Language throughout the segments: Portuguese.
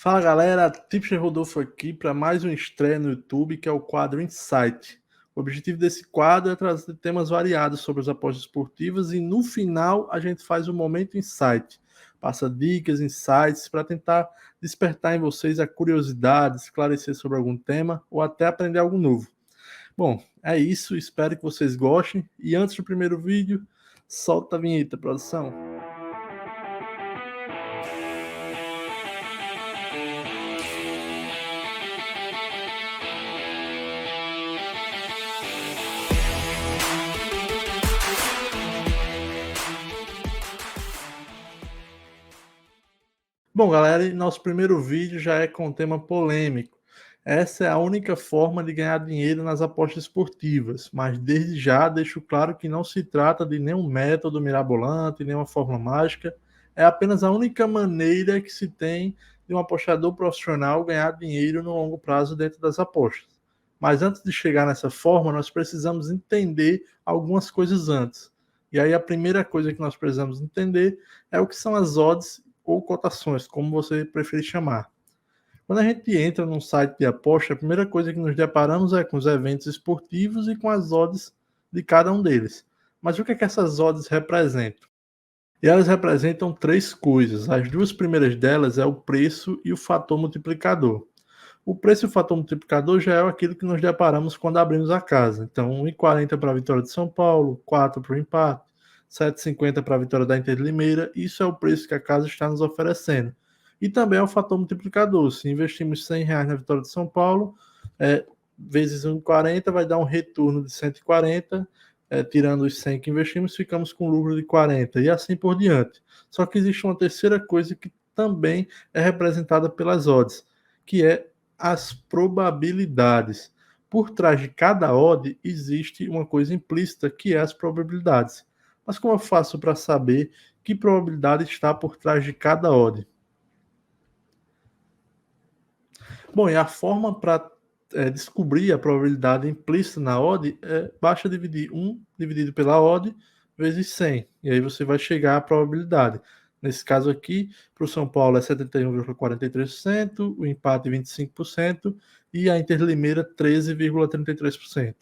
Fala galera, Tipster Rodolfo aqui para mais uma estreia no YouTube, que é o quadro Insight. O objetivo desse quadro é trazer temas variados sobre as apostas esportivas e no final a gente faz o momento Insight. Passa dicas, insights para tentar despertar em vocês a curiosidade, esclarecer sobre algum tema ou até aprender algo novo. Bom, é isso, espero que vocês gostem e antes do primeiro vídeo, solta a vinheta, produção. Bom, galera, e nosso primeiro vídeo já é com um tema polêmico. Essa é a única forma de ganhar dinheiro nas apostas esportivas, mas desde já deixo claro que não se trata de nenhum método mirabolante, nenhuma fórmula mágica. É apenas a única maneira que se tem de um apostador profissional ganhar dinheiro no longo prazo dentro das apostas. Mas antes de chegar nessa forma, nós precisamos entender algumas coisas antes. E aí a primeira coisa que nós precisamos entender é o que são as odds ou cotações, como você preferir chamar. Quando a gente entra num site de aposta, a primeira coisa que nos deparamos é com os eventos esportivos e com as odds de cada um deles. Mas o que é que essas odds representam? E elas representam três coisas. As duas primeiras delas é o preço e o fator multiplicador. O preço e o fator multiplicador já é aquilo que nos deparamos quando abrimos a casa. Então, 1,40 para a vitória de São Paulo, 4 para o empate, 7,50 para a vitória da Inter de Limeira. Isso é o preço que a casa está nos oferecendo. E também é o fator multiplicador. Se investimos R$ 100 na vitória de São Paulo, vezes 1,40 vai dar um retorno de 140, tirando os 100 que investimos, ficamos com lucro de 40 e assim por diante. Só que existe uma terceira coisa que também é representada pelas odds, que é as probabilidades. Por trás de cada odd existe uma coisa implícita, que é as probabilidades. Mas como eu faço para saber que probabilidade está por trás de cada odd? Bom, e a forma para descobrir a probabilidade implícita na odd basta dividir 1 dividido pela odd vezes 100. E aí você vai chegar à probabilidade. Nesse caso aqui, para o São Paulo é 71,43%, o empate 25% e a Inter Limeira 13,33%.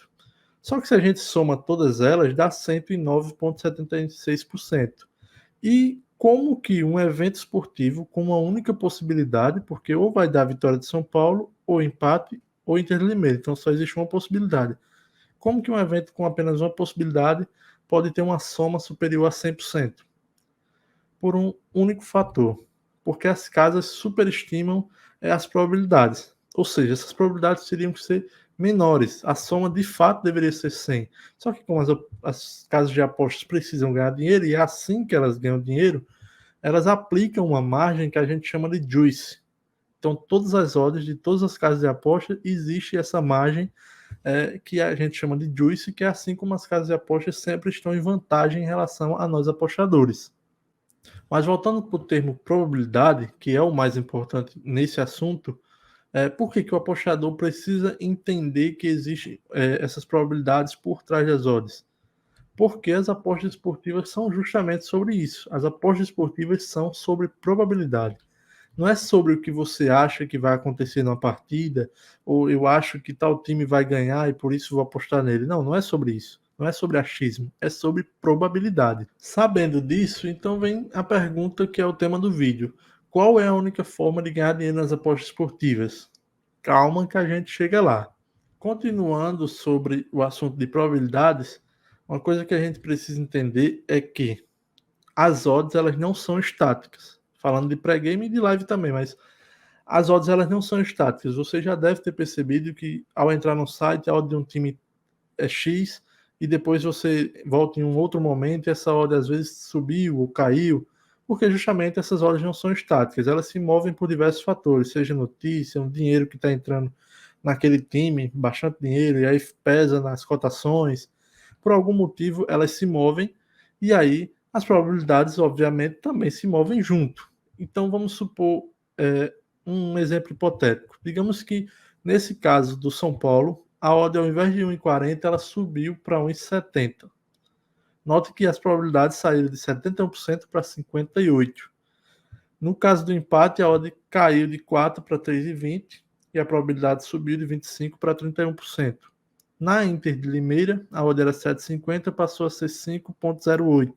Só que se a gente soma todas elas, dá 109,76%. E como que um evento esportivo com uma única possibilidade, porque ou vai dar a vitória de São Paulo, ou empate, ou Inter de Limeira, então só existe uma possibilidade. Como que um evento com apenas uma possibilidade pode ter uma soma superior a 100%? Por um único fator, porque as casas superestimam as probabilidades. Ou seja, essas probabilidades teriam que ser menores. A soma de fato deveria ser 100. Só que como as casas de apostas precisam ganhar dinheiro, e é assim que elas ganham dinheiro, elas aplicam uma margem que a gente chama de juice. Então, todas as odds de todas as casas de aposta, existe essa margem que a gente chama de juice, que é assim como as casas de apostas sempre estão em vantagem em relação a nós apostadores. Mas voltando para o termo probabilidade, que é o mais importante nesse assunto, por que que o apostador precisa entender que existem essas probabilidades por trás das odds? Porque as apostas esportivas são justamente sobre isso. As apostas esportivas são sobre probabilidade. Não é sobre o que você acha que vai acontecer na partida, ou eu acho que tal time vai ganhar e por isso vou apostar nele. Não, não é sobre isso. Não é sobre achismo, é sobre probabilidade. Sabendo disso, então vem a pergunta que é o tema do vídeo. Qual é a única forma de ganhar dinheiro nas apostas esportivas? Calma que a gente chega lá. Continuando sobre o assunto de probabilidades, uma coisa que a gente precisa entender é que as odds elas não são estáticas. Falando de pré-game e de live também, mas as odds elas não são estáticas. Você já deve ter percebido que ao entrar no site, a odd de um time é X e depois você volta em um outro momento e essa odd às vezes subiu ou caiu, porque justamente essas odds não são estáticas, elas se movem por diversos fatores, seja notícia, um dinheiro que está entrando naquele time, bastante dinheiro, e aí pesa nas cotações, por algum motivo elas se movem e aí as probabilidades, obviamente, também se movem junto. Então, vamos supor um exemplo hipotético. Digamos que, nesse caso do São Paulo, a odd, ao invés de 1,40, ela subiu para 1,70. Note que as probabilidades saíram de 71% para 58%. No caso do empate, a odd caiu de 4 para 3,20 e a probabilidade subiu de 25 para 31%. Na Inter de Limeira, a odd era 7,50, passou a ser 5,08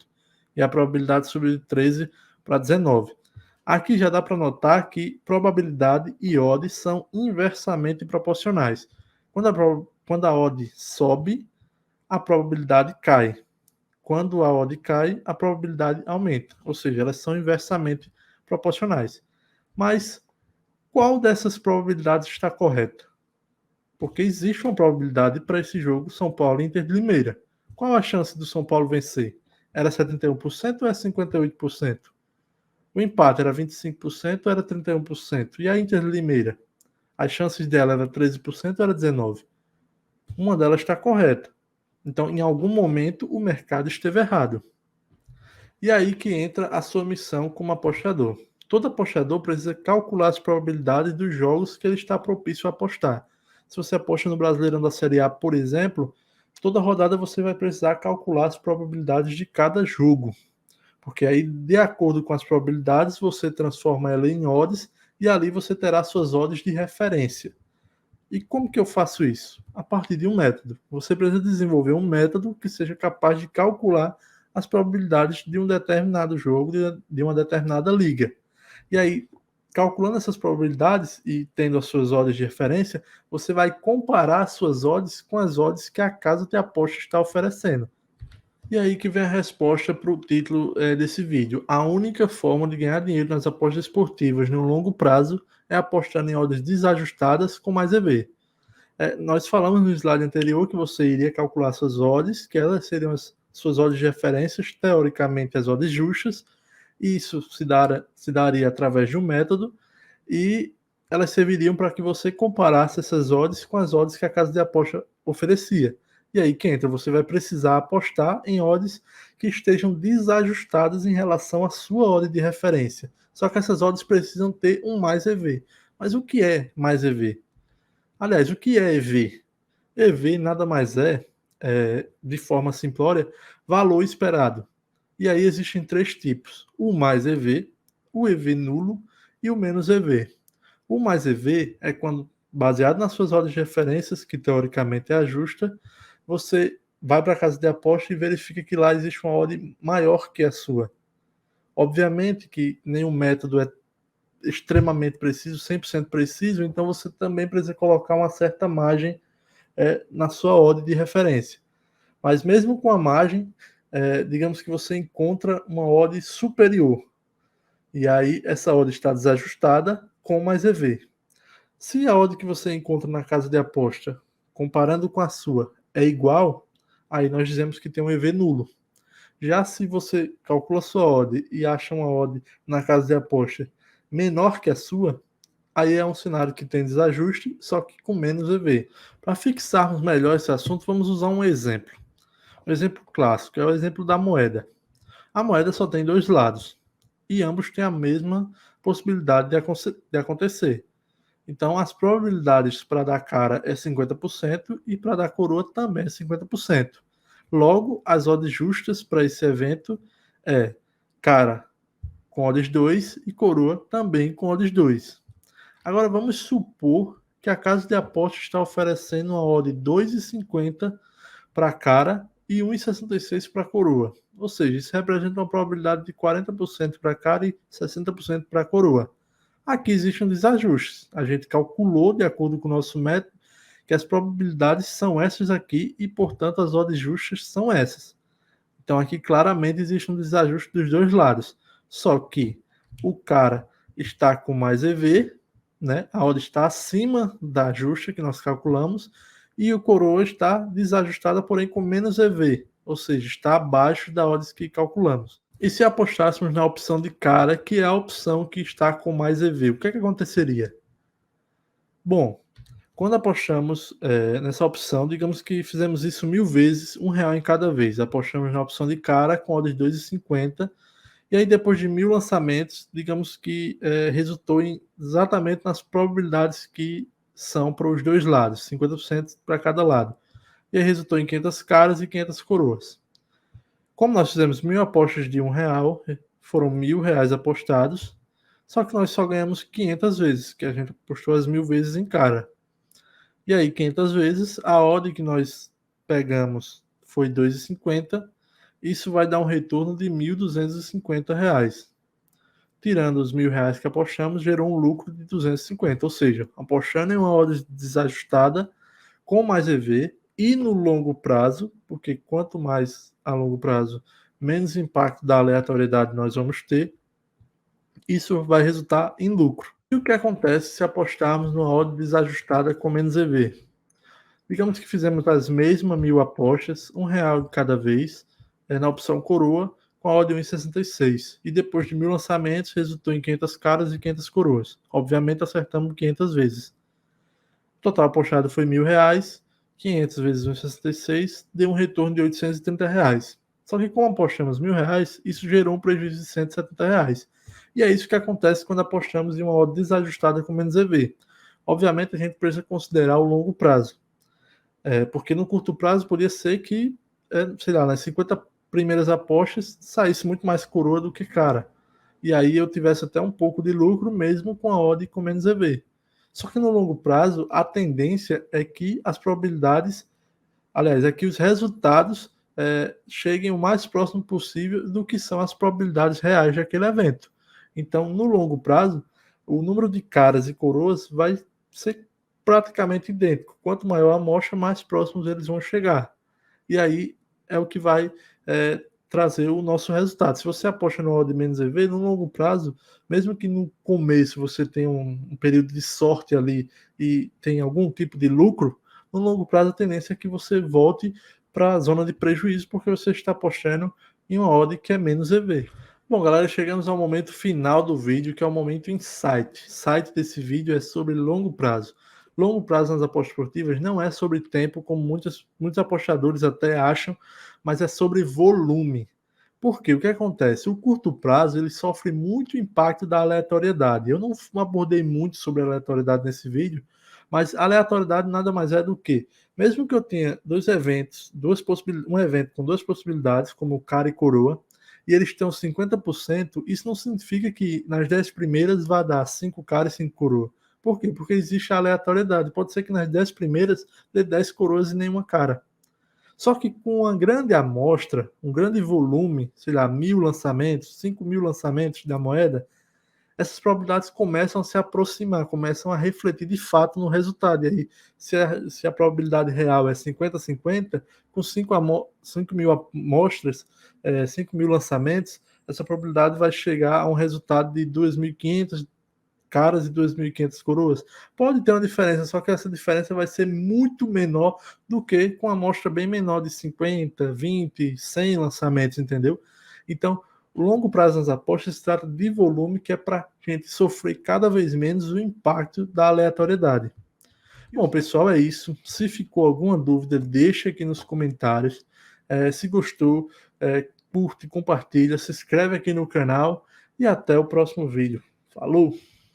e a probabilidade subiu de 13 para 19. Aqui já dá para notar que probabilidade e odd são inversamente proporcionais. Quando a odd sobe, a probabilidade cai. Quando a odd cai, a probabilidade aumenta. Ou seja, elas são inversamente proporcionais. Mas qual dessas probabilidades está correta? Porque existe uma probabilidade para esse jogo São Paulo e Inter de Limeira. Qual a chance do São Paulo vencer? Era 71% ou é 58%? O empate era 25% ou era 31%? E a Inter de Limeira? As chances dela era 13% ou era 19%? Uma delas está correta. Então, em algum momento, o mercado esteve errado. E aí que entra a sua missão como apostador. Todo apostador precisa calcular as probabilidades dos jogos que ele está propício a apostar. Se você aposta no Brasileirão da Série A, por exemplo, toda rodada você vai precisar calcular as probabilidades de cada jogo. Porque aí, de acordo com as probabilidades, você transforma ela em odds e ali você terá suas odds de referência. E como que eu faço isso? A partir de um método. Você precisa desenvolver um método que seja capaz de calcular as probabilidades de um determinado jogo, de uma determinada liga. E aí, calculando essas probabilidades e tendo as suas odds de referência, você vai comparar as suas odds com as odds que a casa de aposta está oferecendo. E aí que vem a resposta para o título desse vídeo. A única forma de ganhar dinheiro nas apostas esportivas no longo prazo é apostando em odds desajustadas com mais EV. Nós falamos no slide anterior que você iria calcular suas odds, que elas seriam as suas odds de referências, teoricamente as odds justas, e isso se daria através de um método, e elas serviriam para que você comparasse essas odds com as odds que a casa de aposta oferecia. E aí que entra, você vai precisar apostar em odds que estejam desajustadas em relação à sua odd de referência. Só que essas odds precisam ter um mais EV. Mas o que é mais EV? Aliás, o que é EV? EV nada mais de forma simplória, valor esperado. E aí existem três tipos: o mais EV, o EV nulo e o menos EV. O mais EV é quando, baseado nas suas ordens de referências, que teoricamente é a justa, você vai para a casa de aposta e verifica que lá existe uma odd maior que a sua. Obviamente que nenhum método é extremamente preciso, 100% preciso, então você também precisa colocar uma certa margem na sua odd de referência. Mas mesmo com a margem, digamos que você encontra uma odd superior. E aí essa odd está desajustada com mais EV. Se a odd que você encontra na casa de aposta, comparando com a sua, é igual, aí nós dizemos que tem um EV nulo. Já se você calcula sua odd e acha uma odd na casa de aposta menor que a sua, aí é um cenário que tem desajuste, só que com menos EV. Para fixarmos melhor esse assunto, vamos usar um exemplo. Um exemplo clássico é o exemplo da moeda. A moeda só tem dois lados e ambos têm a mesma possibilidade de acontecer. Então, as probabilidades para dar cara é 50% e para dar coroa também é 50%. Logo, as odds justas para esse evento é cara com odds 2 e coroa também com odds 2. Agora, vamos supor que a casa de aposta está oferecendo uma odd 2,50 para cara e 1,66 para coroa. Ou seja, isso representa uma probabilidade de 40% para cara e 60% para coroa. Aqui existe um desajuste. A gente calculou, de acordo com o nosso método, que as probabilidades são essas aqui e, portanto, as odds justas são essas. Então, aqui claramente existe um desajuste dos dois lados. Só que o cara está com mais EV, né? A odd está acima da justa que nós calculamos e o coroa está desajustada, porém com menos EV, ou seja, está abaixo da odds que calculamos. E se apostássemos na opção de cara, que é a opção que está com mais EV, o que aconteceria? Bom, quando apostamos nessa opção, digamos que fizemos isso 1000 vezes, R$ 1 em cada vez. Apostamos na opção de cara com odds 2,50 e aí depois de 1000 lançamentos, digamos que resultou exatamente nas probabilidades que são para os dois lados, 50% para cada lado. E aí resultou em 500 caras e 500 coroas. Como nós fizemos 1000 apostas de R$ 1, foram R$ 1000 apostados, Só que nós só ganhamos 500 vezes, que a gente apostou as 1000 vezes em cara. E aí, 500 vezes, a odd que nós pegamos foi 2,50. Isso vai dar um retorno de R$ 1.250. Tirando os R$ 1.000 que apostamos, gerou um lucro de 250. Ou seja, apostando em uma odd desajustada, com mais EV e no longo prazo, porque quanto mais a longo prazo, menos impacto da aleatoriedade nós vamos ter, isso vai resultar em lucro. E o que acontece se apostarmos numa odd desajustada com menos EV? Digamos que fizemos as mesmas 1000 apostas, R$ 1 de cada vez, na opção coroa, com a odd 1,66. E depois de 1000 lançamentos, resultou em 500 caras e 500 coroas. Obviamente acertamos 500 vezes. O total apostado foi R$ 1.000, 500 vezes 1,66 deu um retorno de R$ 830. Só que como apostamos R$ 1.000, isso gerou um prejuízo de R$ 170. E é isso que acontece quando apostamos em uma odd desajustada com menos EV. Obviamente a gente precisa considerar o longo prazo. Porque no curto prazo poderia ser que, sei lá, nas 50 primeiras apostas saísse muito mais coroa do que cara. E aí eu tivesse até um pouco de lucro mesmo com a odd com menos EV. Só que no longo prazo, a tendência é que as probabilidades, aliás, é que os resultados cheguem o mais próximo possível do que são as probabilidades reais daquele evento. Então, no longo prazo, o número de caras e coroas vai ser praticamente idêntico. Quanto maior a amostra, mais próximos eles vão chegar. E aí é o que vai trazer o nosso resultado. Se você aposta no odd menos EV, no longo prazo, mesmo que no começo você tenha um período de sorte ali e tenha algum tipo de lucro, no longo prazo a tendência é que você volte para a zona de prejuízo, porque você está apostando em uma odd que é menos EV. Bom, galera, chegamos ao momento final do vídeo, que é o momento insight. O insight desse vídeo é sobre longo prazo. Longo prazo nas apostas esportivas não é sobre tempo, como muitos apostadores até acham, mas é sobre volume. Por quê? O que acontece? O curto prazo ele sofre muito impacto da aleatoriedade. Eu não abordei muito sobre aleatoriedade nesse vídeo, mas aleatoriedade nada mais é do que, mesmo que eu tenha dois eventos, um evento com duas possibilidades, como cara e coroa, e eles tenham 50%, isso não significa que nas 10 primeiras vai dar 5 caras e 5 coroa. Por quê? Porque existe a aleatoriedade. Pode ser que nas 10 primeiras dê 10 coroas e nenhuma cara. Só que com uma grande amostra, um grande volume, sei lá, 1000 lançamentos, 5000 lançamentos da moeda, essas probabilidades começam a se aproximar, começam a refletir de fato no resultado. E aí, se a probabilidade real é 50-50, com 5.000 amostras, 5.000 lançamentos, essa probabilidade vai chegar a um resultado de 2.500 caras e 2.500 coroas. Pode ter uma diferença, só que essa diferença vai ser muito menor do que com a amostra bem menor de 50, 20, 100 lançamentos, entendeu? Então, o longo prazo nas apostas se trata de volume, que é para a gente sofrer cada vez menos o impacto da aleatoriedade. Bom, pessoal, é isso. Se ficou alguma dúvida, deixa aqui nos comentários. Se gostou, curte, compartilha, se inscreve aqui no canal e até o próximo vídeo. Falou!